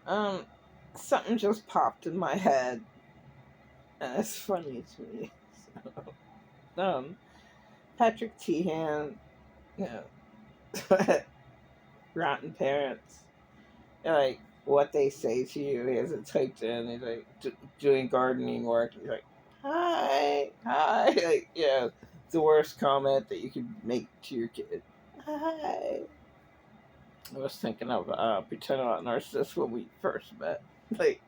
Um, Something just popped in my head, and it's funny to me. So, Patrick Teehan, you know, rotten parents, like what they say to you. He has it typed in. He's like doing gardening work. And he's like, "Hi, hi," like the worst comment that you could make to your kid. Hi. I was thinking of pretending about narcissist when we first met. Like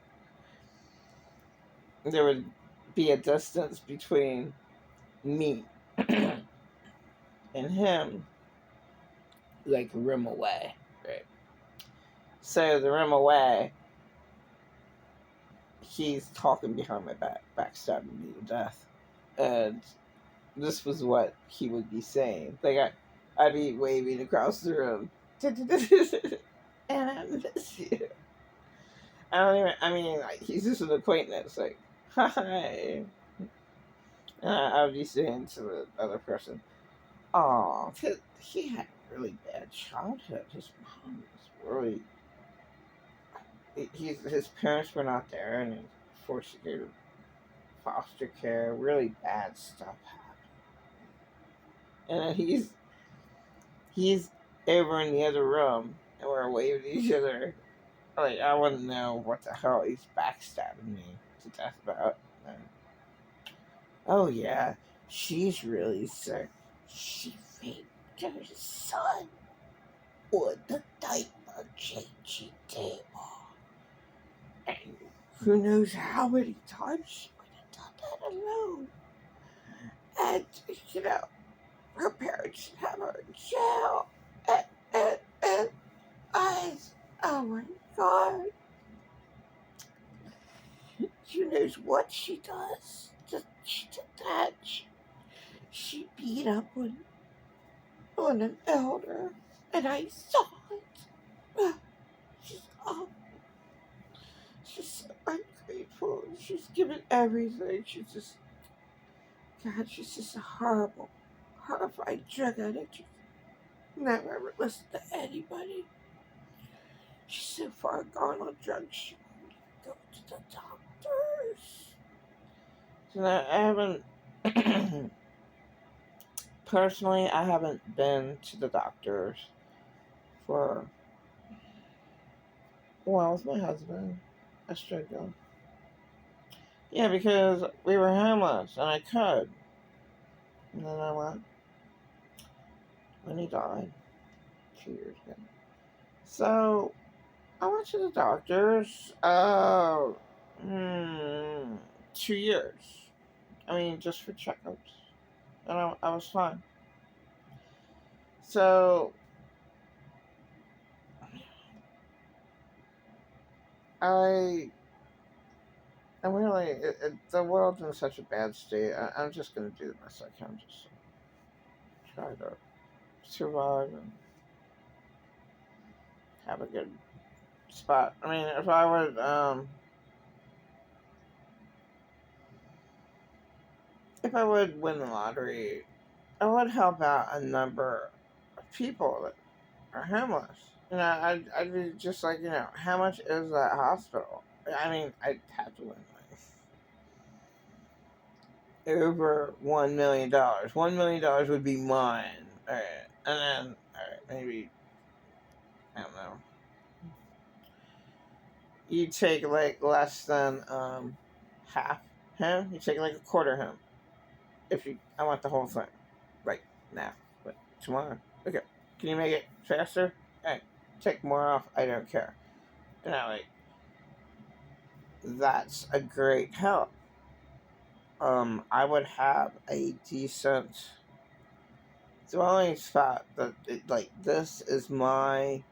there would be a distance between me and him, like a room away, right? So the room away, he's talking behind my back, backstabbing me to death, and this was what he would be saying. Like I'd be waving across the room, and I miss you. I don't even. I mean, like, he's just an acquaintance. Like, hi. I would be saying to the other person, "Oh, he had a really bad childhood. His mom was really. His parents were not there, and he was forced to go to foster care. Really bad stuff happened. And then he's over in the other room, and we're waving at each other. Like I wouldn't know what the hell he's backstabbing me to death about. And, oh yeah, she's really sick. She faked her son on the diaper changing table. And who knows how many times she would have done that alone. And, you know, her parents should have her in jail. And I, oh my God. Who knows what she does? She did that. She beat up on an elder. And I saw it. She's awful. She's so ungrateful. She's given everything. She's just a horrible, horrified drug addict. She's never ever listened to anybody. She's so far gone on drugs, she won't even go to the doctors. So I haven't, personally, I haven't been to the doctors for, well, with my husband. I struggled. Yeah, because we were homeless and I could. And then I went when he died 2 years ago. So I went to the doctors 2 years. I mean, just for checkups. And I was fine. So I'm really, the world's in such a bad state. I'm just going to do the best I can. Just try to survive and have a good spot. I mean, if I would win the lottery, I would help out a number of people that are homeless. I'd be just like, how much is that hospital? I mean, I'd have to win like over $1 million. $1 million would be mine. All right, and then maybe I don't know. You take like less than half him. You take like a quarter him. I want the whole thing right now, but tomorrow. Okay, can you make it faster? Hey, take more off. I don't care. Like that's a great help. I would have a decent dwelling spot like this is my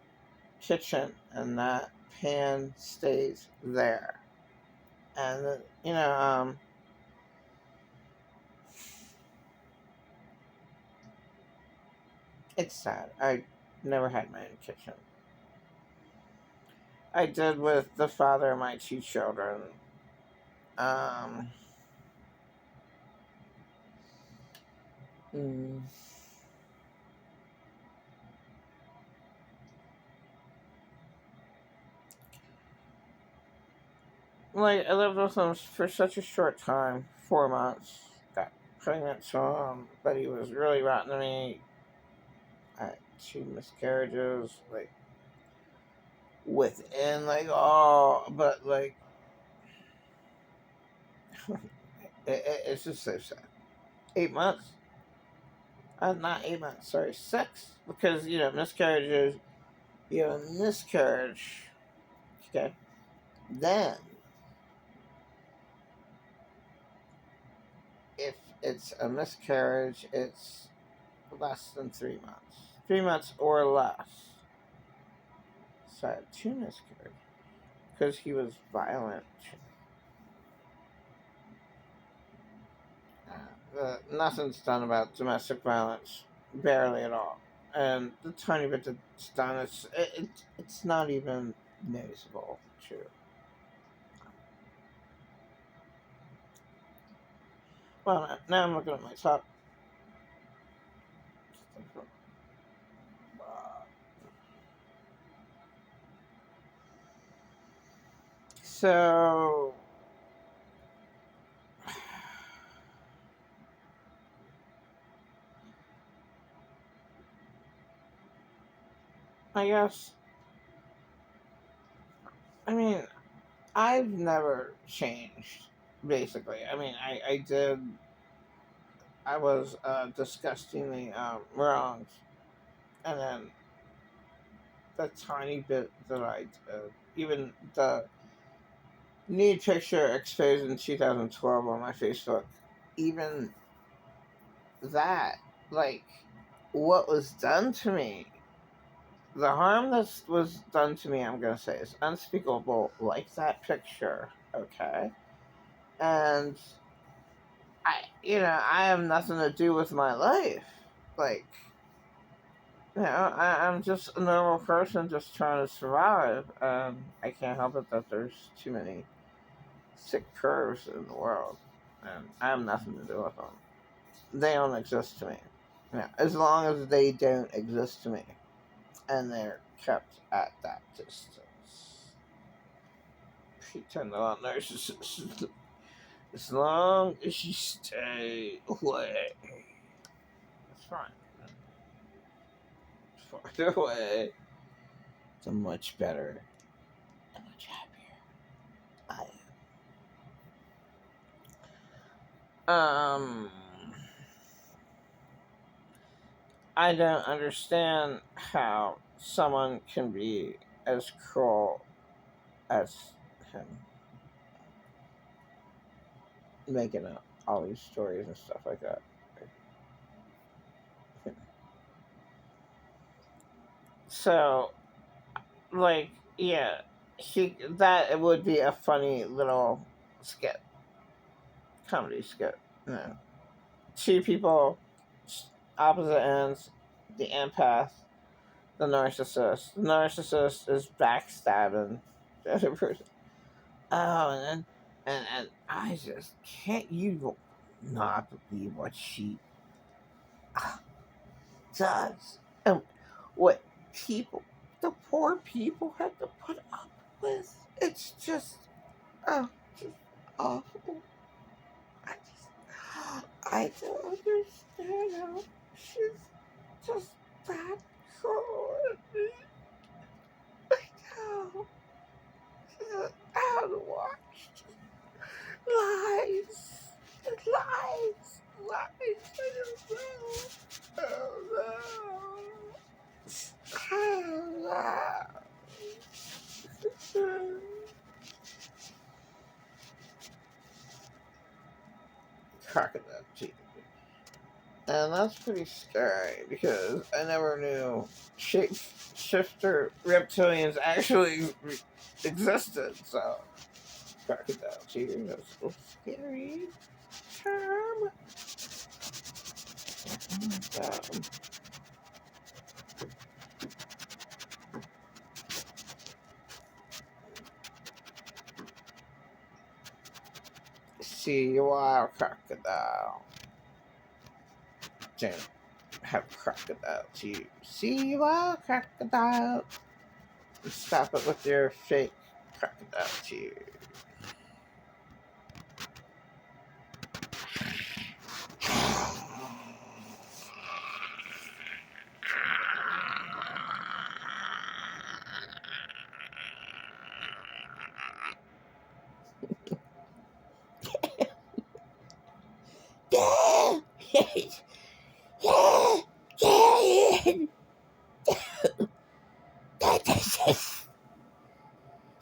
kitchen, and that pan stays there, and it's sad. I never had my own kitchen. I did with the father of my two children. Um, mm, like, I lived with him for such a short time, 4 months. Got pregnant to him, but he was really rotten to me. I had 2 miscarriages, like, within, like, all, but, like, it's just so sad. 8 months. Not 8 months, sorry, 6. Because, miscarriages, you have a miscarriage, okay? Then, if it's a miscarriage, it's less than 3 months. 3 months or less. So I had 2 miscarriages. Because he was violent. Nothing's done about domestic violence. Barely at all. And the tiny bit that's done, it's not even noticeable, too. Well, now I'm looking at my top. So, I guess, I mean, I've never changed, basically. I mean, I was disgustingly wronged. And then the tiny bit that I did, even the nude picture exposed in 2012 on my Facebook, even that, like, what was done to me, the harm that was done to me, I'm going to say, is unspeakable, like that picture, okay? And I have nothing to do with my life. Like, I'm just a normal person just trying to survive. I can't help it that there's too many sick curves in the world. And I have nothing to do with them. They don't exist to me. As long as they don't exist to me. And they're kept at that distance. Pretend they're not narcissists. As long as you stay away. It's fine. Farther away. It's much better and much happier I am. I don't understand how someone can be as cruel as him, making up all these stories and stuff like that. So, like, yeah, that would be a funny little skit, comedy skit. Two people, opposite ends, the empath, the narcissist. The narcissist is backstabbing the other person. Oh, and I just can't you not believe what she does and what the poor people had to put up with. It's just, just awful. I don't understand how she's just that cruel at me. I know. She's out of watch. Lies. Lies. Lies. I don't know. Oh no. Oh no. Crocodile teeth. And that's pretty scary because I never knew shapeshifter reptilians actually existed. So, crocodile teeth is so scary. Term. See you are crocodile. Don't have crocodile teeth. See you are crocodile. Stop it with your fake crocodile teeth. Gideon! This is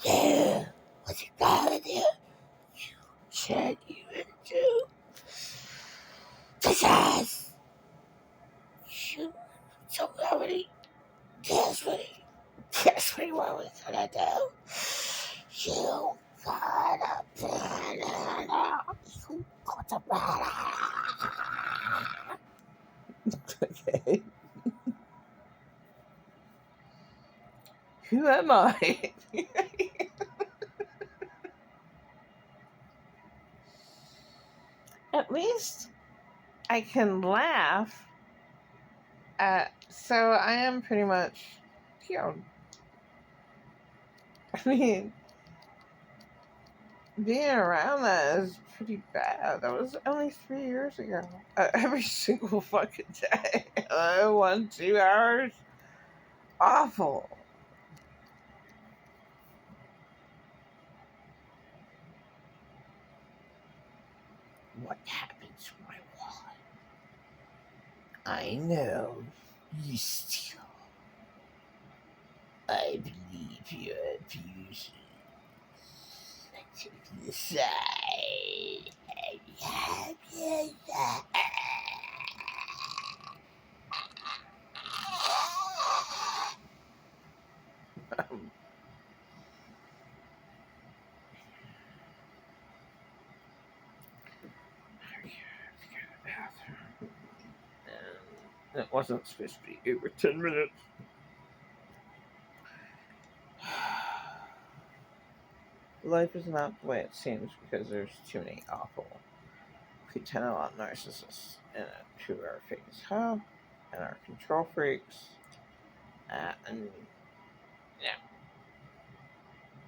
you. What you gotta do? Turn you into possess. You somebody guess what what we're gonna do? You gotta ban it out. You gotta ban it. Okay. Who am I? At least I can laugh at. So I am pretty much, I mean, being around that is pretty bad. That was only 3 years ago. Every single fucking day. 1, 2 hours. Awful. What happened to my wallet? I know you steal. I believe you're abusing. Take this side. It wasn't supposed to be over 10 minutes. Life is not the way it seems because there's too many awful, pretend narcissists in it who are fake as hell and are control freaks. And yeah,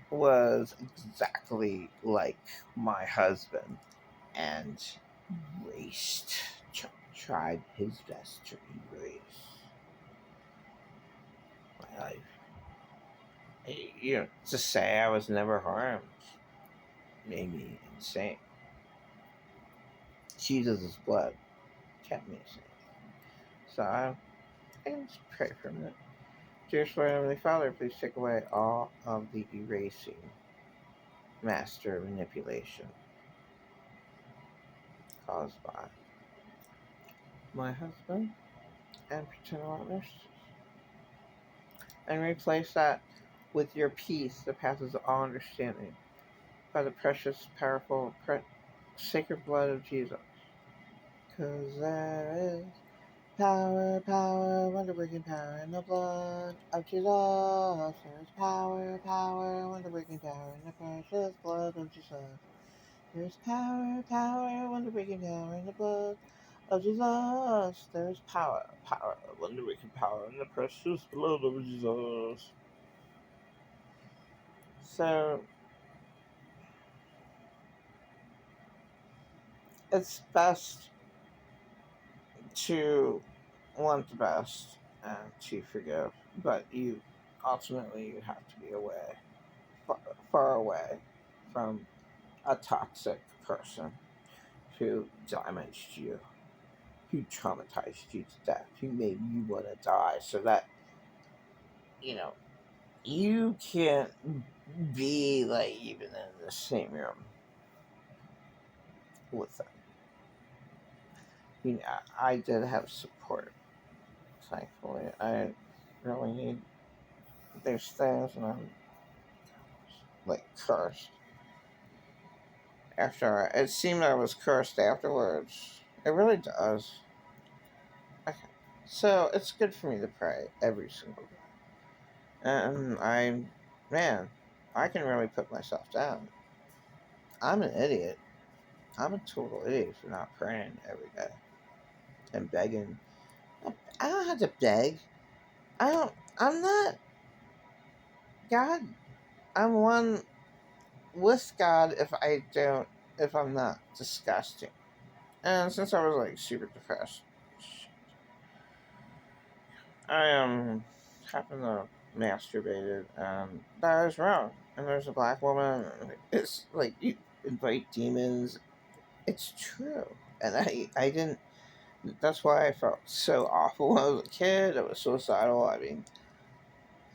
was exactly like my husband and tried his best to erase my life. To say I was never harmed made me insane. Jesus' blood kept me safe. So I can just pray for a minute. Dear Lord, Heavenly Father, please take away all of the erasing, master manipulation caused by my husband and pretend nurses, and replace that with your peace that passes all understanding by the precious, powerful, sacred blood of Jesus. Because there is power, wonder-working power in the blood of Jesus. There is power, wonder-working power in the precious blood of Jesus. There is power, wonder-working power in the blood of Jesus. There is power, wonder-working power in the precious blood of Jesus. So, it's best to want the best and to forgive, but you have to be far away from a toxic person who damaged you, who traumatized you to death, who made you want to die, so that you can't be like even in the same room with them. I did have support. Thankfully, I really need. There's things, and I'm like cursed. It seemed I was cursed afterwards. It really does. Okay. So it's good for me to pray every single day. And I can really put myself down. I'm an idiot. I'm a total idiot for not praying every day and begging. I don't have to beg. I'm not God. I'm one with God if I'm not disgusting. And since I was like super depressed, I happened to masturbated, and that was wrong. And there's a black woman. It's like you invite demons. It's true, and I didn't That's why I felt so awful when I was a kid. I was suicidal. I mean,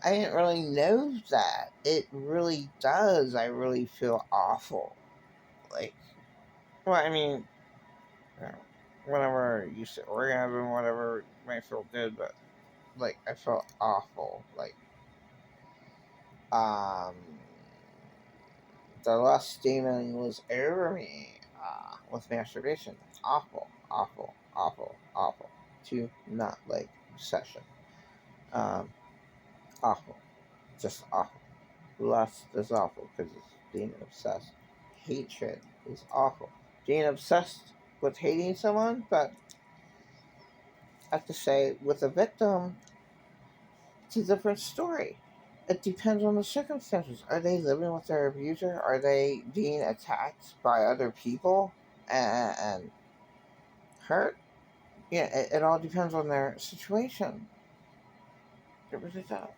I didn't really know that. It really does. I really feel awful. Like, well, I mean, you know, whenever you say orgasm, whatever, you might feel good, but like, I felt awful. Like, um, the lust demon was over me with masturbation. Awful, awful, awful, awful. To not like obsession. Um, awful, just awful. Lust is awful because it's being obsessed. Hatred is awful. Being obsessed with hating someone, but I have to say, with a victim, it's a different story. It depends on the circumstances. Are they living with their abuser? Are they being attacked by other people and hurt? Yeah, it all depends on their situation. It really does.